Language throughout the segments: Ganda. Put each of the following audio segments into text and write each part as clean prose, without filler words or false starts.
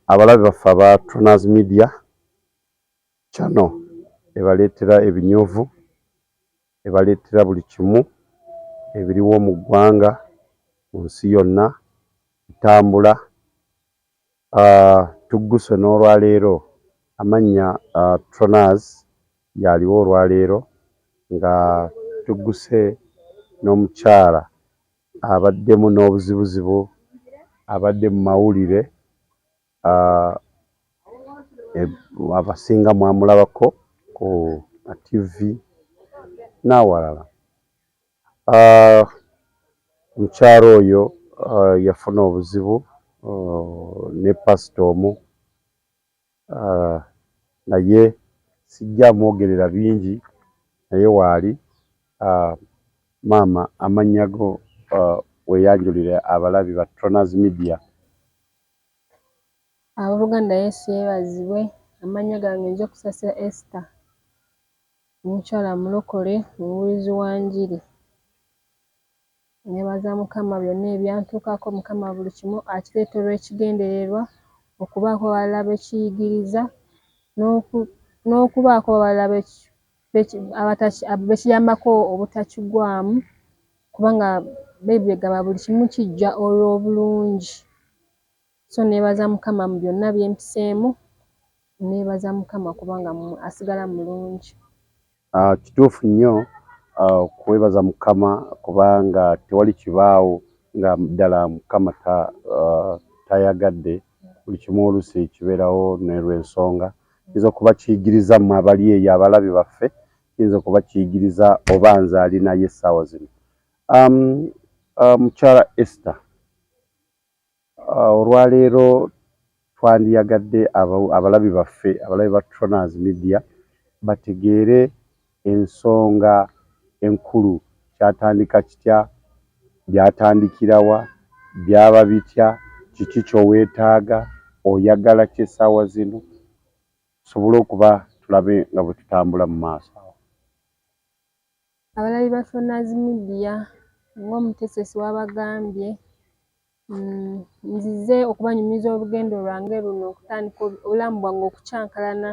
Abalabi baffe aba Tronaz Media channel ebaleetera ebinyovu, ebaleetera buli kimu ebiriwo mu ggwanga mu nsi yonna ntambula. Tugguse n'olwaleero amannya Tronaz yaliwo olwaleero nga tugguse n'omukyala abaddemu n'obuzibuzibu abadde mu mawulire. Abasinga mwamulabako ku TV n'awalala. Omukyala oyo yafuna obuzibu ne pasita omu, naye sijja mwogerera bingi naye waali. Maama amannya go weeyanjulire abalabi ba Tronaz Media. Abooluganda Yesu yeebazibwe. Amannya gange nja kusasira Esther, omukyala mulokole mubuulizi wa njiri. Neebaza Mukama byonna ebyantuukako. Mukama buli kimu akireeta olw'ekigendererwa, okubaako abalala bekiyigiriza n'okubaako abalala bekiyambako obutakigwamu, kubanga Bayibuli egamba buli kimu kijja olw'obulungi. So neebaza Mukama mu byonna byempiseemu, neebaza Mukama kubanga asigala mulungi. Kituufu nnyo okwebaza Mukama kubanga tewali kibaawo nga ddala Mukama tayagadde. Buli kimu oluusi kibeerawo n'olw'ensonga. Kiyinza okuba kiyigiriza mmwe abali eyo abalabi baffe, kiyinza okuba kiyigiriza oba nze ali naye essaawa zino. Mukyala Esther, olwaleero twandiyagadde abalabi baffe, abalabi ba Tronaz Media bategeere ensonga enkulu. Kyatandika kitya, byatandikirawa, byaba bitya, kiki ky'oweetaaga, oyagala ki essaawa zino, tusobole okuba tulabe nga bwe tutambula mu maaso. Abalabi ba Tronaz Media ng'omutesesi wabagambye, nzize okubanyumiza olugendo lwange luno okutandika obulamu bwange okukyankalana.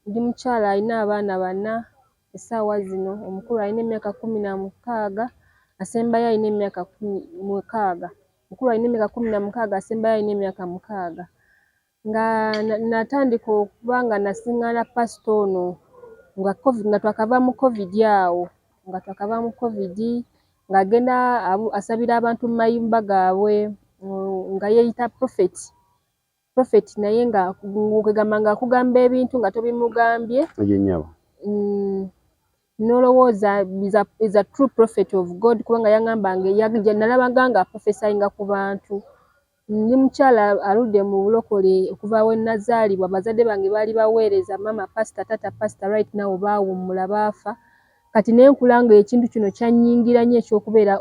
Ndi mukyala alina abaana 4 essaawa zino. Omukulu alina emyaka 16, asembayo alina emyaka 16. Omukulu alina emyaka 16, asembayo alina emyaka 6. Nga natandika okuba nga nasiŋŋaana pasita ono nga twakava mu COVID awo, ng'agenda asabira abantu mu mayumba gaabwe, nga yeeyita prophet naye nga kwegamba ng'akugamba ebintu nga tobimugambye. Nolowooza is a true prophet of God kubanga yangambanga nalabanga nga aprofesayinga ku bantu. Ndi mukyala aludde mu bulokole okuva we nazaalibwa. Bazadde bange baali baweereza, mama pasita, tata pasita, right now baawummula baafa. Kati nenkula ng'ekintu kino kyannyingira nnyo ekyokubeera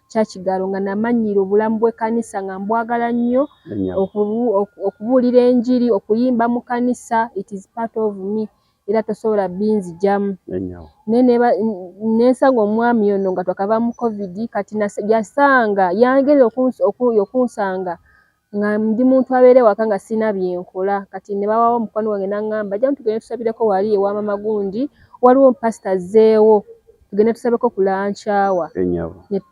kyakigalo, nga namannyira obulamu bw'ekkanisa nga mbwagala nnyo, okubuulira enjiri, okuyimba mu kkanisa, it is part of me, era tosobola binzijamu. Nensanga omwami ono nga twakava mu COVID, kati yagenda okunsanga nga ndi muntu abeera ewaka nga sina byenkola. Kati ne bawawo omukwano wange n'aŋŋamba jja tugende tusabireko wali ewa mama gundi, waliwo pasita azzeewo, tugende tusabeko ku lunch hour.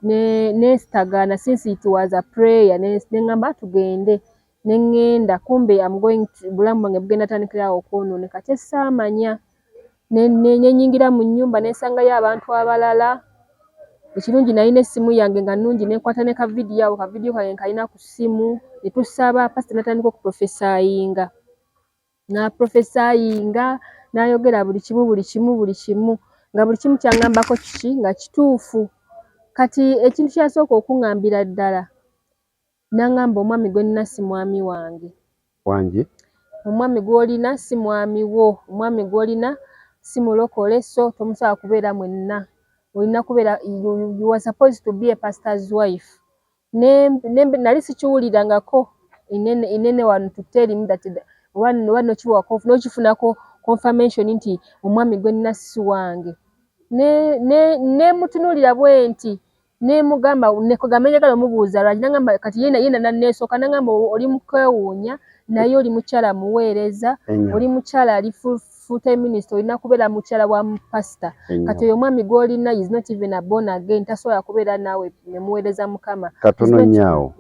Neesitagaana since it was a prayer, neŋŋamba tugende. Neŋŋenda, kumbe obulamu bwange bugenda tandikirawo okwonooneka, kye saamanya. Nennyingira mu nnyumba nensangayo abantu abalala. Ekirungi nalina essimu yange nga nnungi, nenkwata ne kavidiyo kange nkalina ku ssimu, ne tusaba. Pasita n'atandika okuprofesayinga, n'aprofesayinga, n'ayogera buli kimu nga buli kimu ky'aŋŋambako kiki nga kituufu. kati ekintu kyasooka okuŋŋambira ddala n'aŋŋamba omwami gwe nnina si mwami wange. Wange? Omwami gw'olina si mwami wo, omwami gw'olina si mulokole, so tomusobola kubeera mwenna. Olina kubeera, you are supposed to be a pastor's wife. Nali sikiwulirangako inene wano to tell him that n'okifunako confirmation nti omwami gwe nnina si wange. Ne mutunuulira bwe nti ne mugamba nekugamba njagala omubuuza lwaki, n'agamba kati yena nanneesooka n'agamba oli mukwewuunya naye oli mukyala muweereza, oli mukyala ali full-time minister, olina kubeera mukyala wa pastor. Kati oyo omwami gw'olina is not even a born again, tasobola kubeera naawe nemuweereza Mukama. Katono nnyo.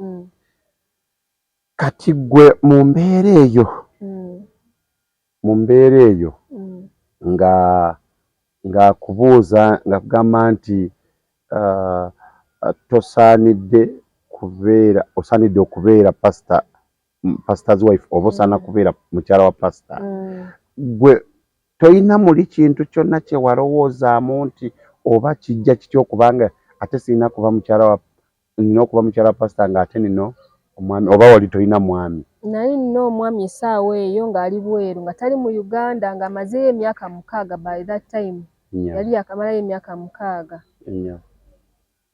Kati gwe mu mbeera eyo nga kubuuza nga kugamba nti osaanidde okubeera pastor's wife oba osaana kubeera mukyala wa pastor. Gwe toyina muli kintu kyonna kye walowoozaamu nti oba kijja kityo okubanga ate sirina kuba nina okuba mukyala wa pastor nga ate nino omwami, oba wali toyina mwami? Nali nina omwami essaawa eyo ng'ali bweru nga tali mu Uganda, ng'amazeeyo emyaka 6 by that time. Yali yakamalayo emyaka 6.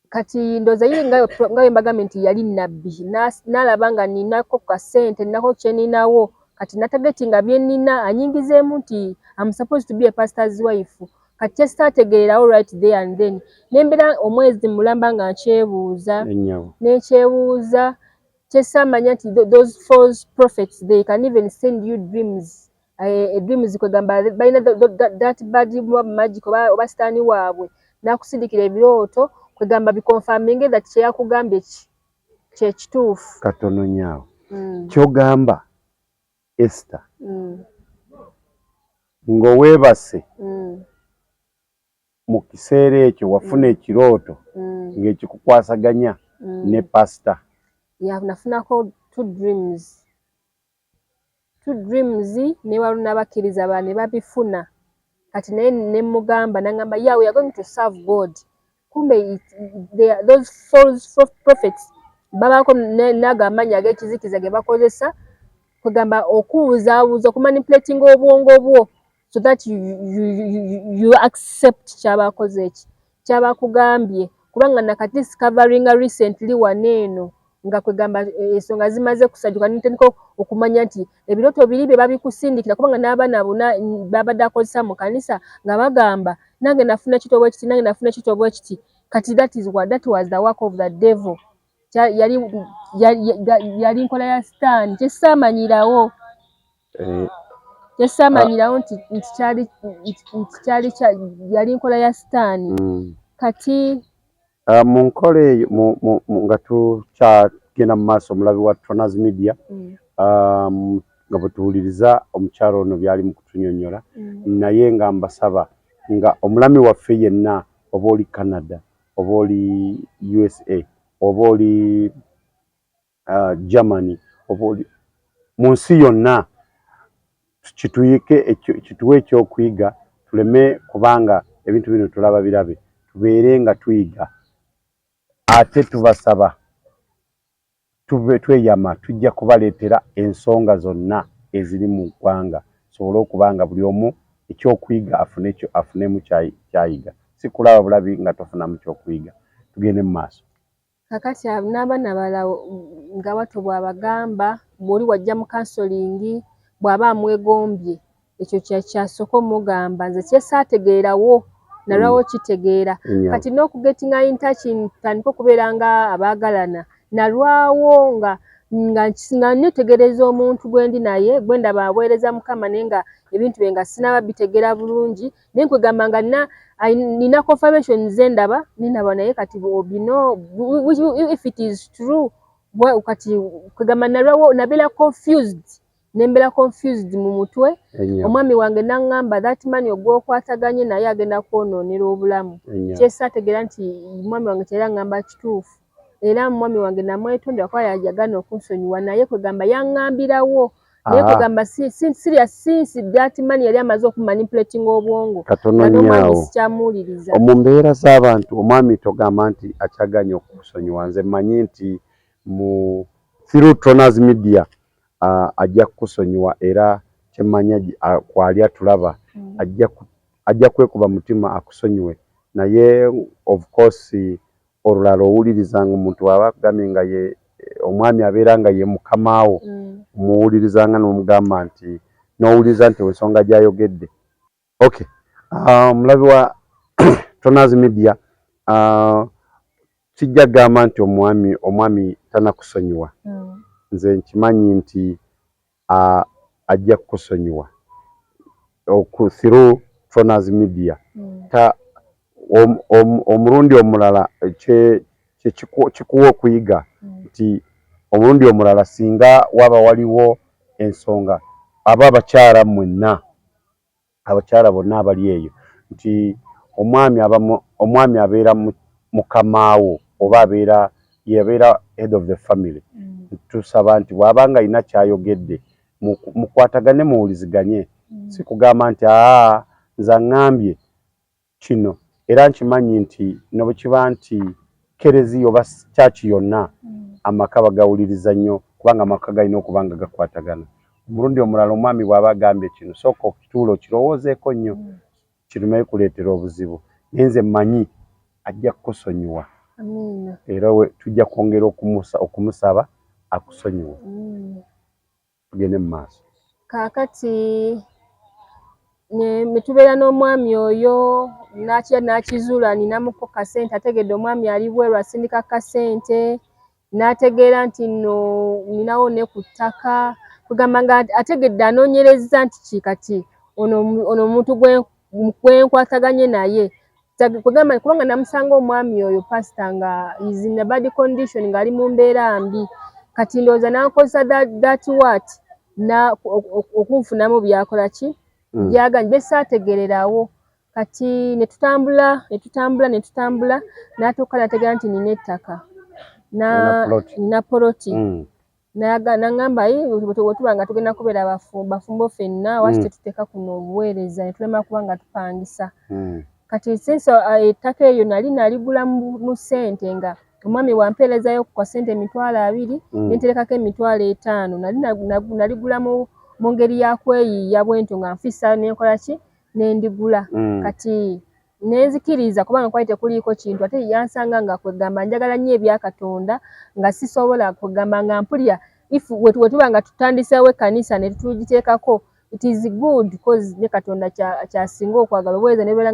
Kati ndooza ye nga bwe mbagambye nti yali nnabbi, n'alaba nga ninako kasente, ninako kye ninawo, kati natageti nga bye nina anyingizeemu nti I'm supposed to be a pastor's wife. Kati kye sitaategeererawo right there and then. Nembeera omwezi mulamba nga nkyebuuza, kye saamanya nti those false prophets, they can even send you dreams. Dreams kwegamba balina that bad magic oba sitaani waabwe n'akusindikira ebirooto kwegamba bikonfaminge that kye yakugambye kye kituufu. Katono nnyo. Ky'ogamba Esther ng'oweebase mu kiseera ekyo wafuna ekirooto ng'ekikukwasaganya ne pastor. Nafunako two dreams ne waluna bakkiriza ba ne babifuna. Kati naye ne mugamba n'agamba yeah, we are going to serve God. Kumbe those false prophets babako naga amanya ag'ekizikiza ge bakozesa kugamba okubuuzaabuuza okumanipulating obwongo bwo so that you accept kyabakoze eki kyabakugambye, kubanga nakati discovering recently waneeno nga kwegamba ensonga zimaze kusajjuka nitandika okumanya nti ebirooto biri bye babikusindikira, kubanga n'abaana bonna babadde akozesa mu kanisa nga bagamba nange nafuna kitobwe kiti, nange nafuna kitobwe kiti. Kati that was the work of the devil. Yali nkola ya sitaani kyesaamanyirawo nti yali nkola ya sitaani. Kati mu nkola eyo nga tukyagenda mu maaso omulabi wa Toners Media nga bwe tuwuliriza omukyalo ono byali mu kutunyonnyola, naye nga mbasaba nga omulami waffe yenna oba oli Canada oba oli USA oba oli Germany oba oli mu nsi yonna kituwe ekyokuyiga, tuleme kubanga ebintu bino tulaba birabe, tubeere nga tuyiga. Ate tubasaba tweyama tujja kubaleetera ensonga zonna eziri mu ggwanga, sobole okubanga buli omu ekyokuyiga afunemu kyayiga, si kulaba bulabi nga tofunamu kyokuyiga. Tugende mu maaso. Kakati n'abaana balawo nga bato bw'abagamba bw'oli wajja mu kansolingi bw'aba amwegombye, ekyo kyasooka omugamba nze kyesaategeerawo nalwawo kitegeera. Kati n'okugetinga in touch ntandika okubeera nga abaagalana nalwawo nga netegereza omuntu gwe ndi naye gwe ndaba aweereza Mukama naye nga ebintu bye nga sinaba bitegeera bulungi, naye nkwegamba nga nina confirmation ze ndaba naye kati bino if it is true kati kwegamba nalwawo nabeera confused mu mutwe. Omwami wange n'aŋŋamba that man ogw'okwataganye naye agenda kwonoonera obulamu. Kyesaategeera nti mwami wange kyera aŋŋamba kituufu, era mwami wange namwetondera kuba yagaana okunsonyiwa, naye kwegamba yaŋŋambirawo naye kugamba serious since that money yali amaze okumanipulating obwongo katono nnyo sikyamuwuliriza mu mbeera z'abantu omwami togamba nti akyaganya okusonyiwa nze mmanyi nti mu through Toners Media ajja kusonyiwa era kyemmanya kwali atulaba ajja kwekuba mutima akusonyiwe naye of course olulala owulirizanga omuntu waba akugambye nga ye omwami abeera nga ye mukamaawo muwulirizanga n'omugamba nti n'owuliriza nti ensonga gy'ayogedde. Okay, mulabi wa Toners Media kijja gamba nti omwami tanakusonyiwa nze nkimanyi nti ajja kukusonyiwa through Toners Media omulundi omulala kikuwa okuyiga nti omulundi omulala singa waba waliwo ensonga aba abakyala mwenna abakyala bonna abali eyo nti omwami abeera mukamaawo oba yabeera head of the family tusaba nti bw'abanga alina kyayogedde mukwatagane muwuliziganye si kugamba nti nze aŋŋambye kino era nkimanyi nti ne bwe kiba nti kereziya oba kyaki yonna amaka bagawuliriza nnyo kubanga amaka galina okuba nga gakwatagana omulundi omulala omwami bw'aba agambye kino sooka okituula okirowoozeeko nnyo kirumeyo kuleetera obuzibu naye nze mmanyi ajja kukusonyiwa era tujja kwongera okumusaba akusonyiwe tugende mu maaso kaakati ne tubeera n'omwami oyo n'akizuula ninamuko kasente ategedde omwami ali bweru asindika kasente n'ategeera nti nno ninawo ne ku ttaka kugamba nga ategedde anoonyereza nti kikati ono omuntu gwenkwataganye naye kugamba kubanga namusanga omwami oyo pasita nga is in a bad condition ng'ali mu mbeera mbi kati ndowooza n'ankozesa that what okunfunamu byakola ki byaganye besaategererawo kati ne tutambula n'atuuka n'ategeera nti nina ettaka nina poloti n'aŋŋamba bwe nga tugenda kubeera bafumbo ffenna waki tetuteeka kuno obuweereza ne tulema kuba nga tupangisa kati since ettaka eryo naligula mu ssente nga omwami wampeerezayo ku ssente 20,000 nenterekako 5,000 naligula mu ngeri ya kweyiiya bwentyo nga nfissa nenkola ki nendigula kati nenzikiriza kubanga kwali tekuliiko kintu ate yansanga nga kwegamba njagala nnyo ebya Katonda nga sisobola kwegamba nga mpulira we tuba nga tutandiseewo ekkanisa ne tugiteekako it is good because ne Katonda kyasinga okwagala obuweereza ne bubeera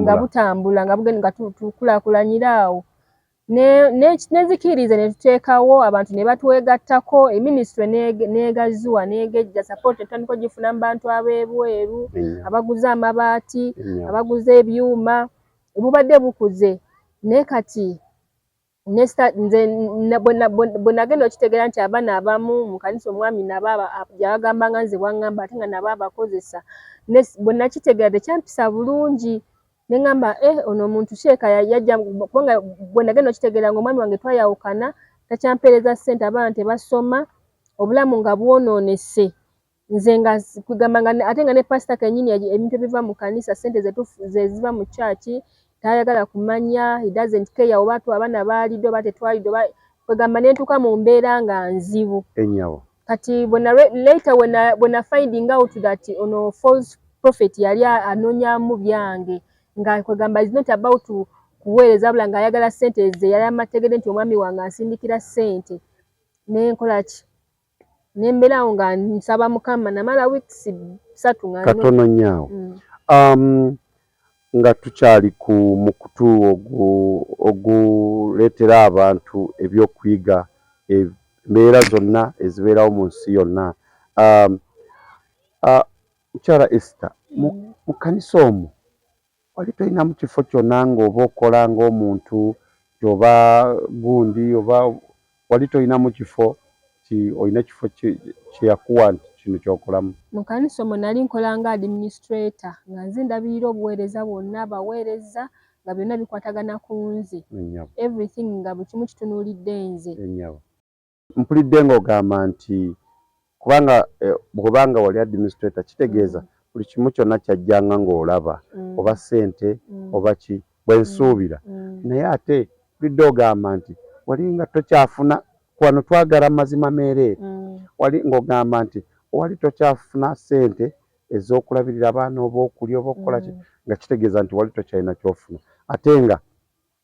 nga butambula nga bugenda nga tukulaakulanyiraawo nenzikiriza ne tuteekawo abantu ne batwegattako eministry neegaziwa neegejja support etandika ogifuna mu bantu ab'ebweru abaguze amabaati abaguze ebyuma bubadde bukuze naye kati nze bwe nagenda okitegeera nti abaana abamu mu kanisa omwami nabo gyabagambanga nze bwaŋŋamba ate nga nabo abakozesa bwe nakitegeera tekyampisa bulungi ne ŋŋamba ono omuntu sheeka yajja kubanga bwe nagenda okitegeera ng'omwami wange twayawukana takyampeereza ssente abaana tebasoma obulamu nga bwonoonese nze nga kugamba nga ate nga ne pasita kennyini ebintu ebiva mu kanisa ssente ze ziva mu kyaki tayagala kumanya he doesn't care oba abaana baalidde oba tetwalidde oba kwegamba ne ntuuka mu mbeera nga nzibu kati later bwe na finding out that ono false prophet yali anoonyamu byange nga kwegamba is not about kuweereza bula ng'ayagala ssente ze yali amategedde nti omwami wange asindikira ssente nenkola ki nembeerawo nga nsaba Mukama namala weeks 3 katono nnyo nga tukyali ku mukutu oguleetera abantu ebyokuyiga embeera zonna ezibeerawo mu nsi yonna mukyala Esther mu kanisa omwo wali tolinamu kifo kyonna ng'oba okola ng'omuntu oba gundi oba wali tolinamu kifo olina kifo kyeyakuwa nti kino kyokolamu mu kanisa omwo nali nkola nga administrator nga nze ndabirira obuweereza bwonna baweereza nga byonna bikwatagana ku nze everything nga buli kimu kitunuulidde nze mpulidde ng'ogamba nti kubanga bwobanga wali administrator kitegeeza buli kimu kyonna kyajjanga ng'olaba oba ssente oba ki bwensuubira naye ate bulidde ogamba nti wali nga tokyafuna wano twagala mazima meereere wali ng'ogamba nti wali tokyafuna ssente ez'okulabirira abaana oba okulya oba okukola ki nga kitegeeza nti wali tokyalina kyofuna ate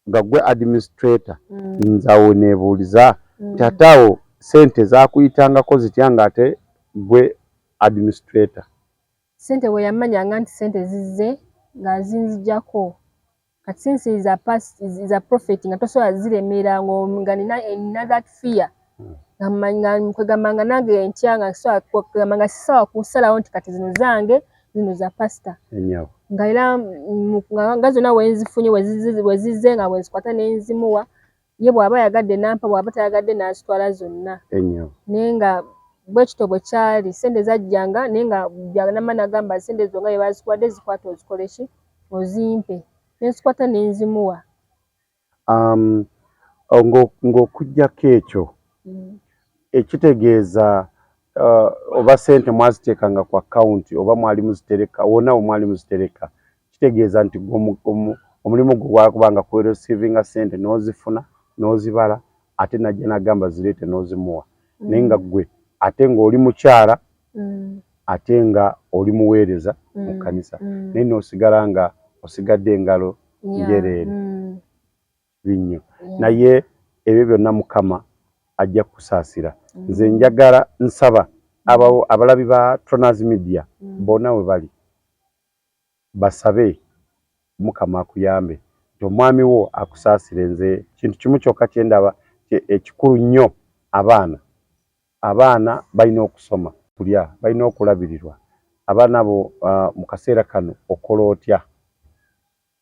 nga gwe administrator nzawo neebuuliza nti ate awo ssente zaakuyitangako zitya nga ate gwe administrator sente bwe yamanyanga nti sente zizze ng'azinzijjako kati since is a prophet nga tosobola ziremera nga nina that fear nga kwegamba nange ntya nga kwegamba nga sisobola kusalawo nti kati zino zange zino za pastor nga era nga zonna wenzifunye wezizze nga bwenzikwata nenzimuwa ye bw'aba yagadde nampa bw'aba tayagadde n'azitwala zonna naye nga bwekito bwe kyali sente zajjanga naye nga byanama nagamba sente zo nga bye bazikuwadde zikwata ozikole ki ozimpe nenzikwata nenzimuwa ng'okuggyako ekyo ekitegeeza oba sente mwaziteekanga ku akawunti oba mwali muzitereka wonna bwe mwali muzitereka kitegeeza nti omulimu gwe gwakubanga kweresivinga sente n'ozifuna n'ozibala ate najja nagamba zireete n'ozimuwa naye nga ggwe ate ng'oli mukyala ate nga oli muweereza mu kkanisa naye n'osigala nga osigadde engalo njereere binnyo naye ebyo byonna Mukama ajja kusaasira nze njagala nsaba abalabi ba Tronaz Media bonna we bali basabe Mukama akuyambe nti omwami wo akusaasire nze kintu kimu kyokka kyendaba ekikulu nnyo abaana balina okusoma kulya balina okulabirirwa abaana bo mu kaseera kano okola otya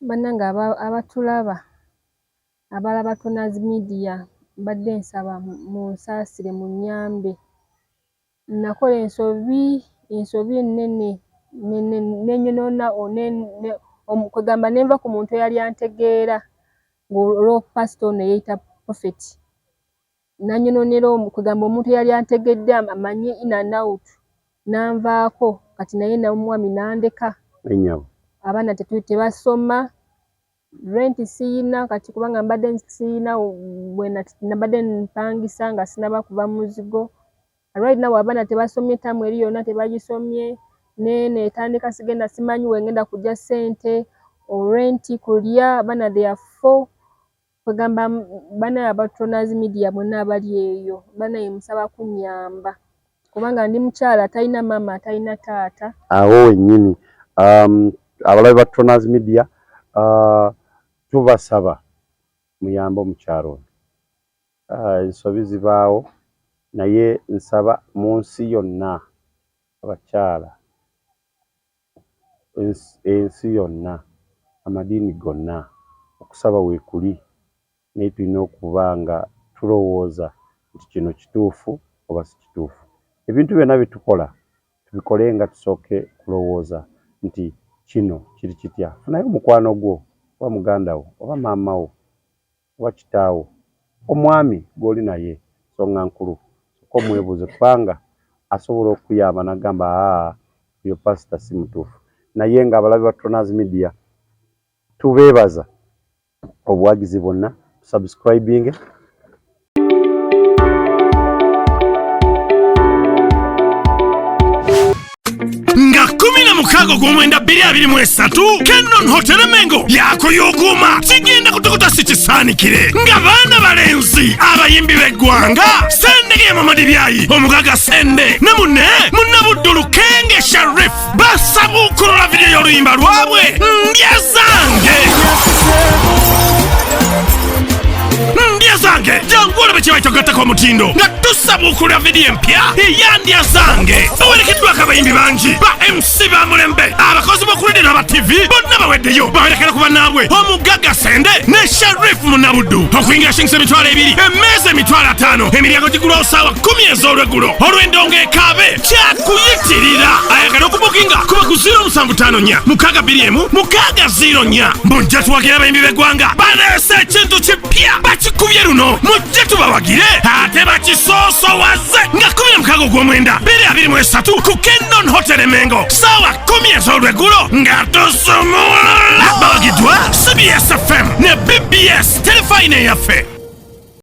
bannange abatulaba abalaba Tronaz Media mbadde nsaba munsaasire munnyambe nakola ensobi ennene nenyonoona kwegamba nenva ku muntu eyali antegeera ng'olwo pastor ono yeeyita prophet nanyonoonera kwegamba omuntu eyali antegedde amanyi in and out nanvaako kati naye n'omwami nandeka abaana tebasoma rent siyina kati kubanga mbadde siyina nabadde mpangisa nga sinaba kuva muzigo right now abaana tebasomye tamu eri yonna tebagisomye netandika sigenda simanyi wengenda kujja ssente orenti kulya abaana they are 4 kwegamba bana aba Tronaz Media bonna abali eyo bana yemusaba kunnyamba kubanga ndi mukyala talina mama talina taata awo wennyini abalabi ba Tronaz Media tubasaba muyambe omukyalo ensobi zibaawo naye nsaba mu nsi yonna abakyala ensi yonna amadiini gonna okusaba weekuli naye tulina okuba nga tulowooza nti kino kituufu oba si kituufu ebintu byonna bye tukola tubikole nga tusooke kulowooza nti kino kiri kitya funayo omukwano gwo oba muganda wo oba maama wo oba kitaawo omwami gw'oli naye nsonga nkulu soka omwebuuze kubanga asobola okuyamba n'agamba oyo pasita si mutuufu naye nga abalabi ba Tronaz Media tubeebaza obuwagizi bwonna subscribing nga 16/2023 Kenon Hotel Mengo yakuyuguma kigenda kutukuta sikisaanikire nga baana balenzi abayimbi b'eggwanga Sendege Mamadibyayi omugaga Sende ne munne Munnabuddulu Kenge Sharif basabukulula video y'oluyimba lwabwe Ndya Zange Ndya Zange jangu olebe kye bakyagattako omutindo nga tusabukulula video empya eya Ndya Zange bawerekeddwako abayimbi bangi ba MC ba mulembe abakozi b'okulede n'aba TV bonna baweddeyo bawerekera ku bannaabwe omugaga Sende ne Sharif Munnabuddu okuyingira shingisa emitwalo 2 emmeeza emitwalo 5 emiryango gigulwa osaawa 10 ez'olweggulo olw'endongo ekaabe kyakuyitirira ayagala okubukinga kuba ku 0754 621 604 mujja tuwagira abayimbi b'eggwanga baleese ekintu kipya bakikubye luno mujja tubawagire ate bakisoosowaze nga 16 gw'omwenda 2023 ku Kendon Hotel Mengo sawa 10 ez'olweggulo nga tusumula. Bawagiddwa CBS FM ne BBS telefayine yaffe.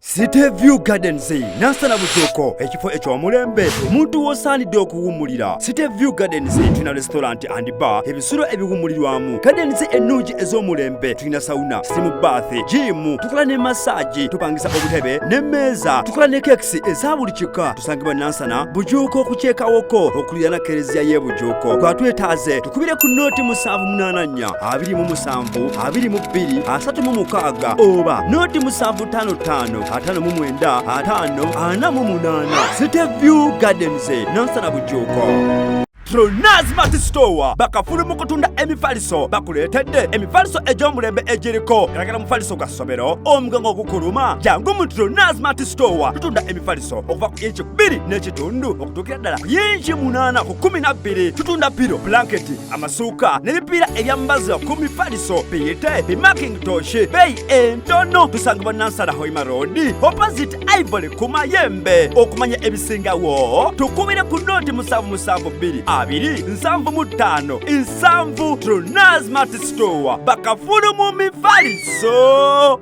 City View Gardens Nsaba Bujoko ekifo ekyomulembe omuntu wosaanidde okuwummulira. City View Gardens tulina restaurant and bar ebisulo ebiwummulirwamu. Gardens ennungi ez'omulembe tulina sauna, steam bath, gym, tukola ne massage, tupangisa obutebe n'emmeeza, tukola ne cakes eza buli kika. Tusangibwa Nsaba Bujoko ku kyekawoko okulira na kereziya y'e Bujoko. Twetaaze tukubire ku nooti 784 27 22 36 oba nooti 755 5 4 City View Gardens Nsaba Bujoko. Tronazmat Store bakafulu mu kutunda emifaliso bakuleetedde emifaliso egy'omulembe egiriko eragala mufaliso gwa ssomero omugongo ogukuluma jangu mu Tronazmat Store tutunda emifaliso okuva ku inchi 2 n'ekitundu okutuukira ddala ku inchi 8 ku 12 tutunda piro blanketi amasuuka n'ebipiira ebyambaza ku mifaliso biyite bimakintosh beeyi entono. Tusangibwa Nansana Hoima Road opposite Ivory ku Mayembe. Okumanya ebisingawo tukubire ku nooti 772 275 Nsanvu Tronazmat Store bakafulu mu mifaliso.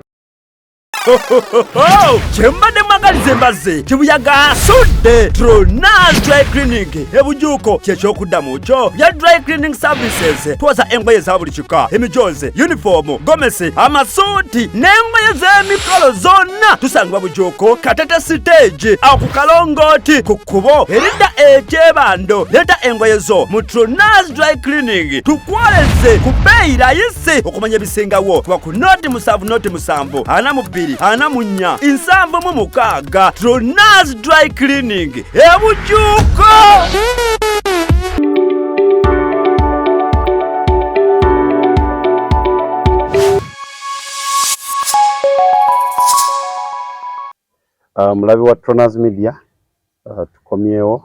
Chembade magalize mbaze chibuyaga asudde Tronaz Dry Cleaning e Bujuko kyekyokudamu kyo bya dry cleaning services. Twaza engoye za buli kika, emijoze, uniform, gomesi, amasuuti n'engoye z'emikolo zonna. Tusangibwa Bujuko Katete stage awo ku Kalongoti ku kkubo erida ekyebando. Leta engoye zo mu Tronaz Dry Cleaning tukwoleze ku bbeeyi rayisi. Okumanya ebisingawo kuba ku nooti 7 nooti 7 42 anamunya 76 Tronaz Dry Cleaning e Bujuko. Mulabi wa Tronaz Media tukomyewo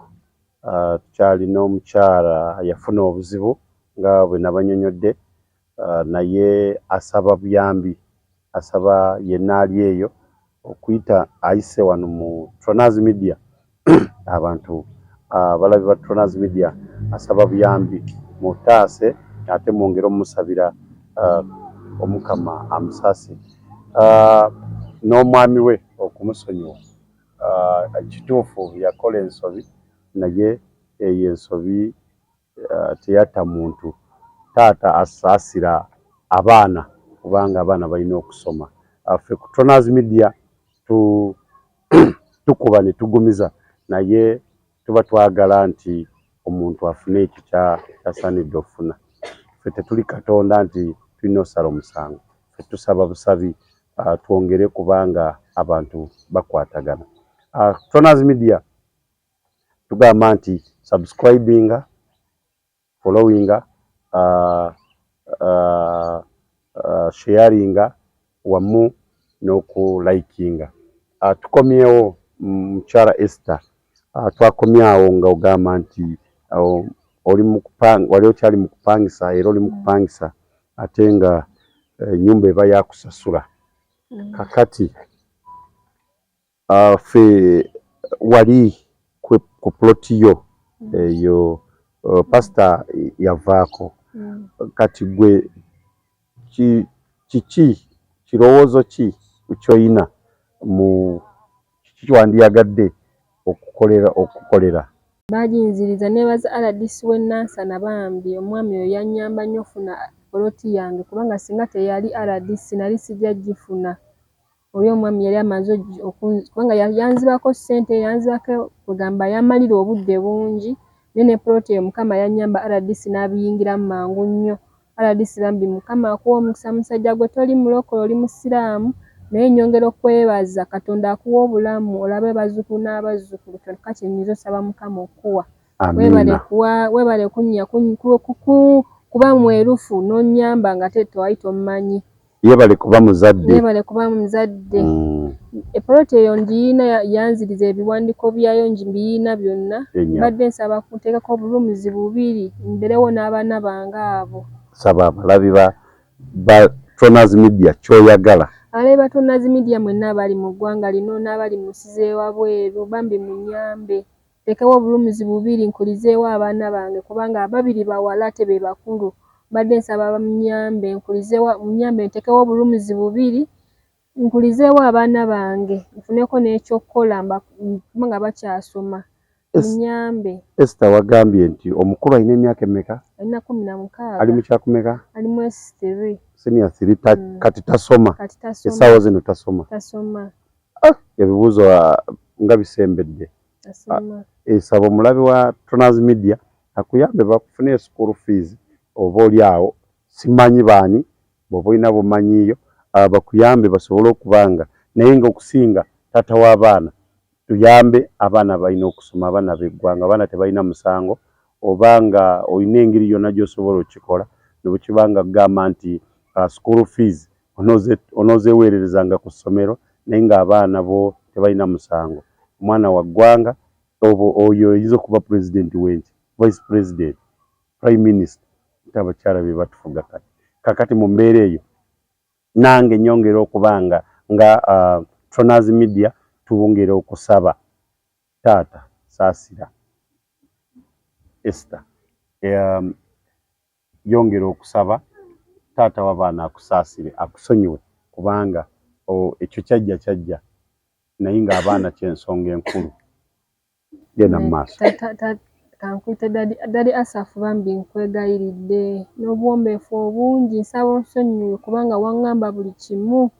tukyali n'omukyala yafuna obuzibu nga bwe nabanyonyodde naye asaba buyambi. Asaba yenna ali eyo okuyita ayise wano mu Tronaz Media abantu balabi ba Tronaz Media asaba buyambi mutaase ate mwongere omusabira omukama amusasi n'omwami we okumusonyiwa. Kituufu yakola ensobi naye eyo ensobi teyatta muntu. Taata asaasira abaana kubanga abaana balina okusoma. Ffe ku Tronaz Media tukuba ne tugumiza naye tuba twagala nti omuntu afune ekyo kyasaanidde okufuna. Ffe tetuli Katonda nti tulina osala omusango. Ffe tusaba busabi twongere kubanga abantu bakwatagana. Tronaz Media tugamba nti subscribinga, followinga, sharinga wamu n'okulikinga. Tukomyewo mukyala Esther. Twakomyawo nga ogamba nti oli wali okyali mu kupangisa era oli mu kupangisa ate nga ennyumba eba yakusasula. Kakati ffe wali ku ploti yo eyo pastor yavaako. Kati gwe kiki kirowoozo ki kyoyina mu kiwandiyagadde okukolera? Bajinziriza nebaza RDC w'e Nansana bambi omwami oyo yannyamba nnyo ofuna poloti yange kubanga singa teyali RDC nali sijja gifuna. Oyo omwami yali amaze kubanga yanzibako ssente yanzibako kugamba yamalira obudde bungi nene poloti eyo mukama yannyamba RDC n'abiyingiramu mangu nnyo. RDC bambi mukama akuwa omukisa musajja gwe toli mulokole oli musiraamu naye nyongera okwebaza Katonda akuwa obulamu olabe bazzukulu n'abazzukulu kati nyiza osaba mukama okuwa. Webale kunnya kuba mwerufu n'onnyamba nga tetwayita omumanyi. Yebale kuba muzadde. Yebale kuba muzadde. Epoloti eyo ngiyina yanziriza ebiwandiiko byayo mbiyina byonna. Badde nsaba kuteekako obulumuzi 2 mberewo n'abaana bange abo. Saba abalabi ba Tronaz Media kyoyagala. Aleba Tonazi Media mwenna abali mu ggwanga lino n'abali mu nsize wabweru bambi munyambe. Teekawo obulumuzi bubiri nkulizeewo abaana bange kubanga ababiri bawala ate be bakulu. Mbadde nsaba munyambe munyambe nteekewo obulumuzi bubiri nkulizeewo abaana bange nfuneko n'ekyokkola kubanga bakyasoma. Munyambe. Esther wagambye nti omukulu alina emyaka emeka? Alina 16. Ali mu kyakumeka? Ali mu S3. Senior 3 kati tasoma. Kati tasoma. Essaawa zino tasoma. Tasoma. Ebibuuzo nga bisembedde. Tasoma. Saba omulabi wa Tonazi Media akuyambe bakufune school fees oba oli awo simanyi baani bw'oba olina bumanyiiyo bakuyambe basobole okubanga naye ng'okusinga taata w'abaana tuyambe abaana balina okusoma abaana b'eggwanga abaana tebalina musango oba nga olina engeri yonna gy'osobola okikola ne bwe kibanga kugamba nti school fees onoozeeweererezanga ku ssomero naye ng'abaana bo tebalina musango. Omwana wa ggwanga oyo oyinza okuba pulezidenti w'enki, vice president, prime minister, nti abakyala be batufuga kati. Kakati mu mbeera eyo nange nyongera okubanga nga Tonazi Media tubongera okusaba taata saasira Esther yongera okusaba taata w'abaana akusaasire akusonyiwe kubanga ekyo kyajja naye ng'abaana kyensonga enkulu. Genda mu maaso. Kankuyite Dadi Asafu bambi nkwegayiridde n'obwombeefu obungi nsaba onsonyiwe kubanga waŋŋamba buli kimu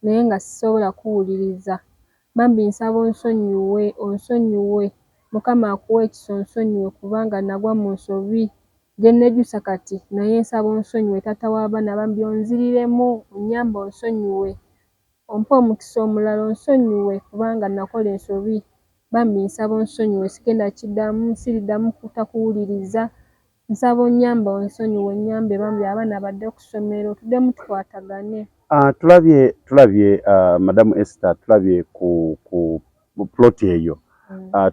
naye nga sisobola kuwuliriza. Bambi nsaba onsonyiwe Mukama akuwa ekisa onsonyiwe kubanga nagwa mu nsobi gye nnejjusa kati naye nsaba onsonyiwe taata w'abaana bambi onziriremu onnyambe onsonyiwe ompe omukisa omulala onsonyiwe kubanga nakola ensobi. Bambi nsaba onsonyiwe siriddamu kutakuwuliriza. Nsaba onnyambe onsonyiwe onnyambe bambi abaana badde ku ssomero tuddemu tukwatagane. Tulabye Madamu Esther tulabye ku plot eyo.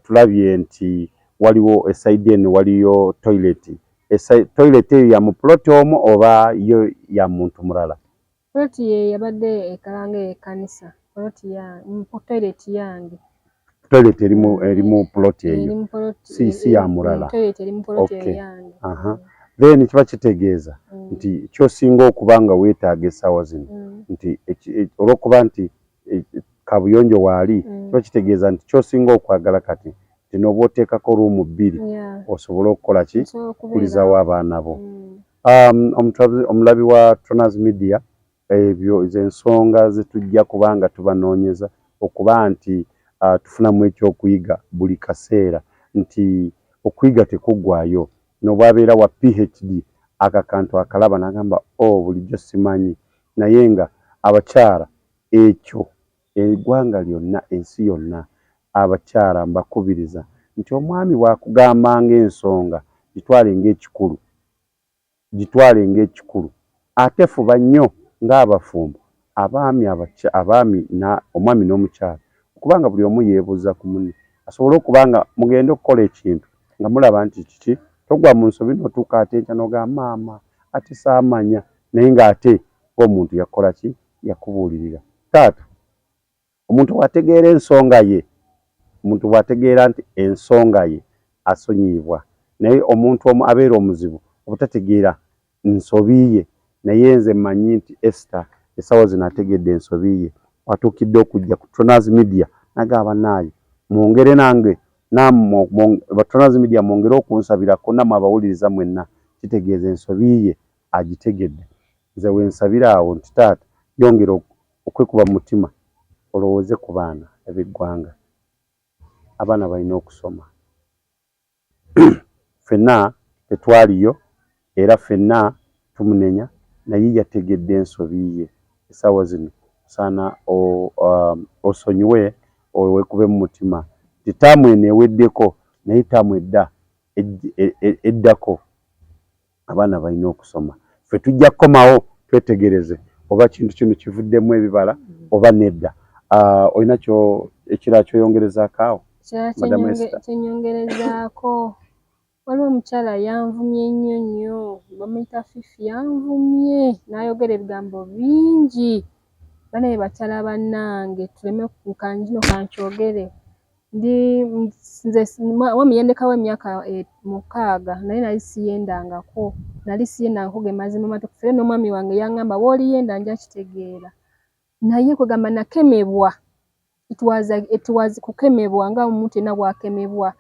Tulabye nti waliwo eside eno waliyo toilet. Toilet eyo ya mu plot omwo oba yo ya muntu mulala? Plot ye yabadde ekalanga ekkanisa. Toilet yange. Toilet erimu plot eyo. Si ya mulala. Toilet erimu plot yange. Then kiba kitegeeza nti kyosinga okubanga weetaaga essaawa zino nti olw'okuba nti kabuyonjo waali kiba kitegeeza nti kyosinga okwagala kati nti n'oba oteekako ruumu 2 osobole okukola ki kukulizaawo abaana bo. Omulabi wa Tonazi Media ebyo ensonga zetujja kubanga tubanoonyeza okuba nti tufunamu ekyokuyiga buli kaseera nti okuyiga tekuggwaayo. N'obwabeera wa PhD akakantu akalaba n'agamba bulijjo simanyi naye nga abakyala ekyo eggwanga lyonna ensi yonna abakyala mbakubiriza nti omwami bw'akugambanga ensonga gitwale ng'ekikulu ate fuba nnyo ng'abafumbo omwami n'omukyala okubanga buli omu yeebuuza ku munne asobole okubanga mugende okukola ekintu nga mulaba nti kiki togwa mu nsobi n'otuuka ate enkya n'ogamba maama ate saamanya naye ng'ate ng'omuntu yakola ki yakubuulirira. Taata omuntu bw'ategeera nti ensonga ye asonyiyibwa naye omuntu omu abeera omuzibu obutategeera nsobi ye naye nze mmanyi nti Esther essaawa zino ategedde ensobi ye watuukidde okujja ku Tonazi Media nagamba naaye mwongere nange Tonazi Media mwongere okunsabirako nammwe abawuliriza mwenna kitegeeza ensobi ye agitegedde. Nze wensabira awo nti taata yongera okwekuba mu mutima olowooze ku baana ab'eggwanga. Abaana balina okusoma. Ffenna tetwaliyo era ffenna tumunenya naye yategedde ensobi ye. Essaawa zino osaana osonyiwe owekube mu mutima nti taamu eno eweddeko naye taamu eddako abaana balina okusoma. Ffe tujja kukomawo twetegereze oba kintu kino kivuddemu ebibala oba nedda. Olina ekirala kyoyongerezaako awo? Kyenyongerezaako waliwo omukyala yanvumye nnyo bamuyita Fifi yanvumye n'ayogera ebigambo bingi bane bakyala bannange tuleme kukanjino kankyogere nze wamuyendeka w'emyaka 6 naye nali siyendangako ge mazima matuufu fere n'omwami wange yaŋŋamba w'oliyenda nja kitegeera naye kwegamba nakemebwa it was kukemebwa nga omuntu yenna bw'akemebwa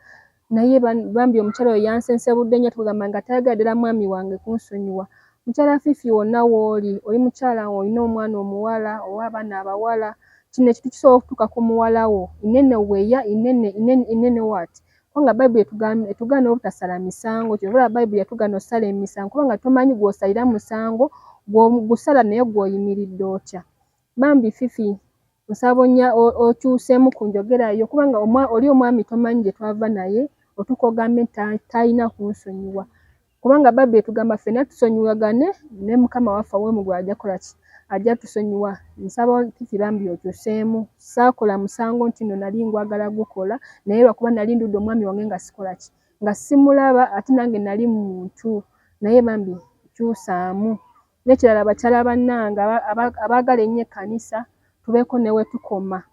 naye bambi omukyala oyo yansense budde nnyo tukugamba nga tayagala ddala mwami wange kunsonyiwa mukyala Fifi wonna w'oli oli mukyala olina omwana omuwala owa abaana abawala kino ekintu kisobola okutuuka ku muwala wo inene weya inene wati kubanga Bayibuli etugaana obutasala misango kyovula Bayibuli etugaana osala emisango kubanga tomanyi gw'osalira musango gusala naye gw'oyimiridde otya bambi Fifi nsaba okyuseemu ku njogerayo kubanga oli omwami tomanyi gye twava naye otuuka ogambe talina kunsonyiwa kubanga Bayibuli etugamba ffenna tusonyiwagane ne Mukama waffe ow'omugulu ajja kukola ki ajja tusonyiwa nsaba Fifi bambi okyuseemu saakola musango nti nno nali ngwagala gukola naye lwakuba nali ndudde omwami wange nga sikola ki nga simulaba ate nange nali muntu naye bambi kyusaamu n'ekirala abakyala bannange abaagala ennyo ekkanisa tubeeko ne wetukoma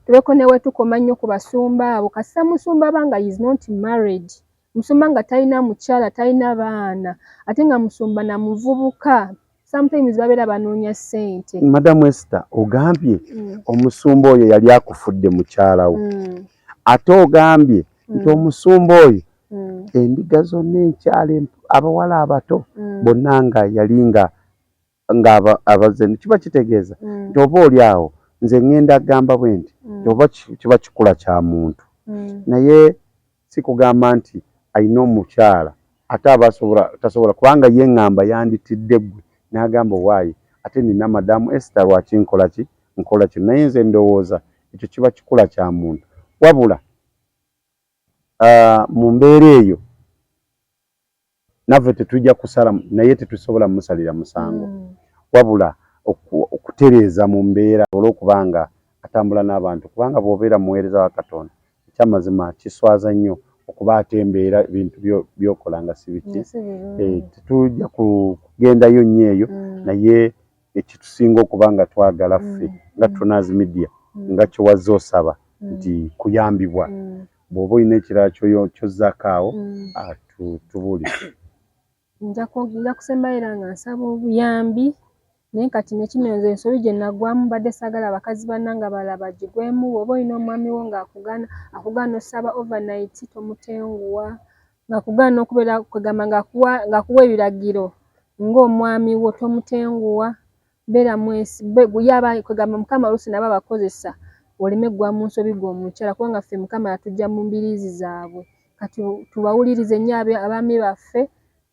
tubeeko ne wetukoma nnyo ku basumba abo kasita musumba abanga is not married musumba nga talina mukyala talina baana ate nga musumba na muvubuka sometimes babeera banoonya ssente. Madamu Esther ogambye omusumba oyo yali akufudde mukyala wo ate ogambye nti omusumba oyo endiga zonna enkyala abawala abato bonna nga yali nga abaze kiba kitegeeza nti oba oli awo nze ngenda agamba bwe nti oba kiba kikula kya muntu naye si kugamba nti ayina omukyala ate tasobola kubanga ye ŋŋamba yanditidde ggwe n'agamba waayi ate nina Madamu Esther lwaki nkola ki naye nze ndowooza ekyo kiba kikula kya muntu wabula mu mbeera eyo naffe tetujja kusala naye tetusobola musalira musango wabula okutereeza mu mbeera olw'okubanga atambula n'abantu kubanga bw'obeera muweereza wa Katonda ekyamazima kiswaza nnyo okuba atembeera ebintu by'okola nga si biki tetujja kugendayo nnyo eyo naye ekitusinga okuba nga twagala ffe nga Tonazi Media nga kiwazza osaba nti kuyambibwa bw'oba olina ekirala ky'ozzaako awo tubuulire. Nja kusembayo era nga nsaba obuyambi naye kati nekino nze ensobi gye nagwamu mbadde saagala abakazi bannange abalala bagigwemu oba olina omwami wo ng'akugaana osaba overnight tomutenguwa ng'akugaana okubeera kwegamba ng'akuwa ebiragiro ng'omwami wo tomutenguwa beera yaba kwegamba Mukama oluusi nabo abakozesa oleme gwa mu nsobi gw'omukyala kubanga ffe Mukama yatujja mu mbiriizi zaabwe kati tubawulirize nnyo abaami baffe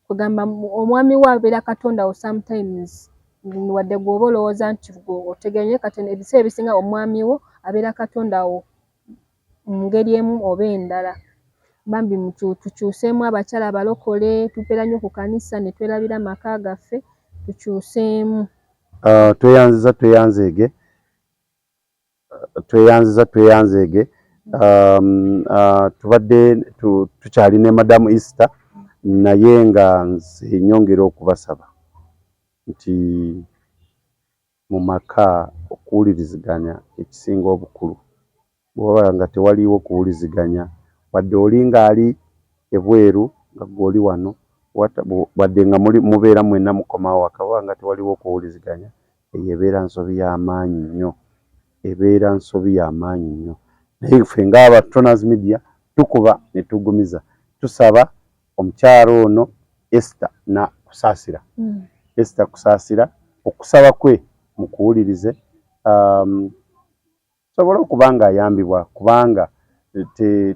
kwegamba omwami wo abeera Katonda wo sometimes wadde gw'oba olowooza nti otegeera kati ebiseera ebisinga omwami wo abeera Katonda wo mu ngeri emu oba endala bambi tukyuseemu abakyala abalokole tubeera nnyo ku kanisa ne twerabira amaka gaffe tukyuseemu. Tweyanzege tubadde tukyali ne Madamu Esther naye nga nze nyongera okubasaba nti mu maka okuwuliriziganya ekisinga obukulu bw'oba nga tewaliiwo kuwuliziganya wadde oli ng'ali ebweru nga gw'oli wano wadde nga mubeera mwenna mukomawo waka nga tewaliwo kuwuliziganya eyo ebeera nsobi y'amaanyi nnyo naye ffe ng'aba Tonazi Media tukuba ne tugumiza tusaba omukyalo ono Esther kusaasira okusaba kwe mu kuwulirize sobola okuba nga ayambibwa kubanga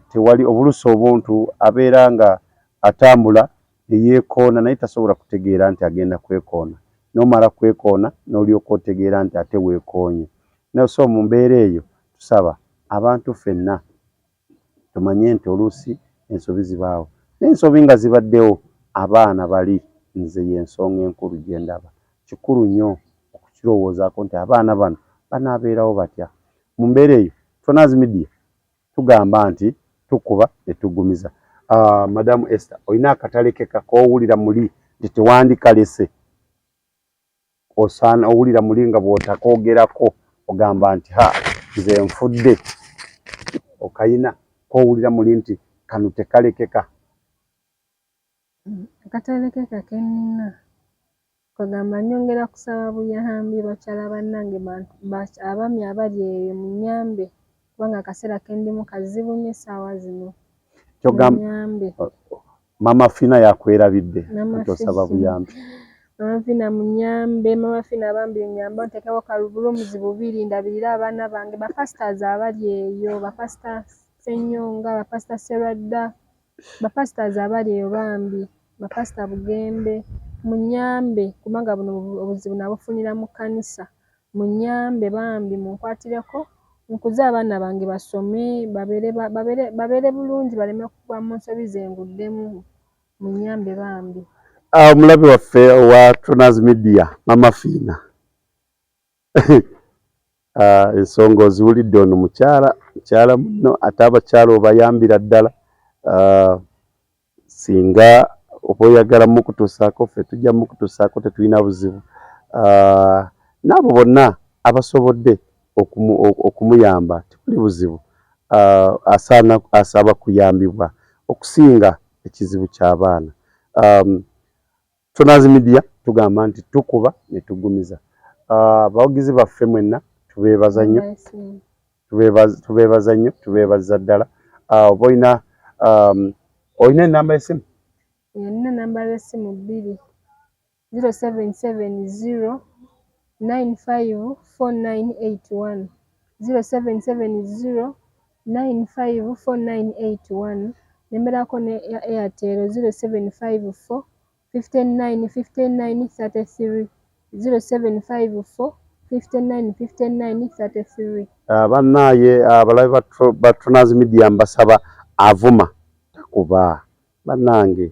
tewali obulusi obuntu abeera nga atambula eyeekoona naye tasobola kutegeera nti agenda kwekoona n'omala kwekoona n'olyoka otegeera nti ate weekoonye so mu mbeera eyo tusaba abantu ffenna tumanye nti oluusi ensobi zibaawo n'ensobi nga zibaddewo abaana bali nze y'ensonga enkulu gye ndaba kikulu nnyo okukirowoozaako nti abaana bano banaabeerawo batya mu mbeera eyo Tonazi Media tugamba nti tukuba ne tugumiza. Madamu Esther olina akatale ke kakoowulira muli nti tewandikalese osana owulira mulinga bw'otakoogerako ogamba nti nze nfudde, okayina kowulira muli nti kano tekalekeka. Akatalekeka ke nnina kagamba nyongera kusaba buyambi bakyala bannange abaami abali eyo munyambe kubanga akaseera ke ndimu kazibu nnyo essaawa zino. Munyambe. Mama Fina yakwerabidde tosaba buyambi. Mama Fina munyambe, Mama Fina bambi nyamba ntekewo kalubulumuzi bubiri ndabirira abaana bange bapasitors abali eyo, bapasita Ssenyonga, bapasita Serwadda, bapasitors abali eyo bambi, bapasita Bugembe, munyambe kubanga buno obuzibu nabufunira mu kkanisa. Munyambe bambi munkwatireko nkuze abaana bange basome babeere bulungi baleme kugwa mu nsobi zenguddemu. Munyambe bambi. Omulabi waffe wa Tronaz Media Mama Fina ensonga oziwulidde ono mukyala muno ate abakyala obayambira ddala. Singa oba oyagala mukutuusaako ffe tujja mukutuusaako tetulina buzibu. N'abo bonna abasobodde okumuyamba tekuli buzibu. Asaba kuyambibwa okusinga ekizibu ky'abaana. Tronaz Media tugamba nti tukuba ne tugumiza. Abawagizi baffe mwenna tubeebaza nnyo. Tubeebaza nnyo, tubeebaza ddala. Oba olina ennamba y'essimu? Nina ennamba y'essimu 2 0770 954981 0770 954981 nemberako ne Airtel 0754 595933 0754 595933. Bannaaye abalabi ba Tronaz Media mbasaba avuma takuba. Bannange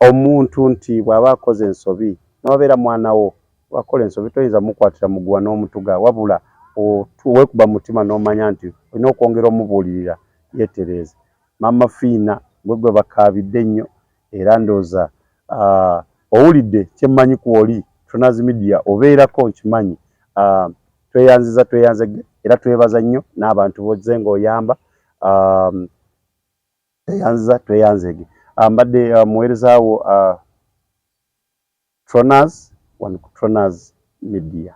omuntu nti bw'aba akoze ensobi n'obeera mwana wo wakola ensobi toyinza mukwatira muguwa n'omutuga wabula weekuba mutima n'omanya nti olina okwongera omubuulirira yeetereeze. Mama Fina gwe bakaabidde ennyo era ndooza owulidde kyemmanyi ku oli Tronaz Media obeerako nkimanyi. Tweyanze era twebaza nnyo n'abantu bozze ng'oyamba. Tweyanzege. Mbadde muweerezaawo Tronaz wano ku Tronaz Media.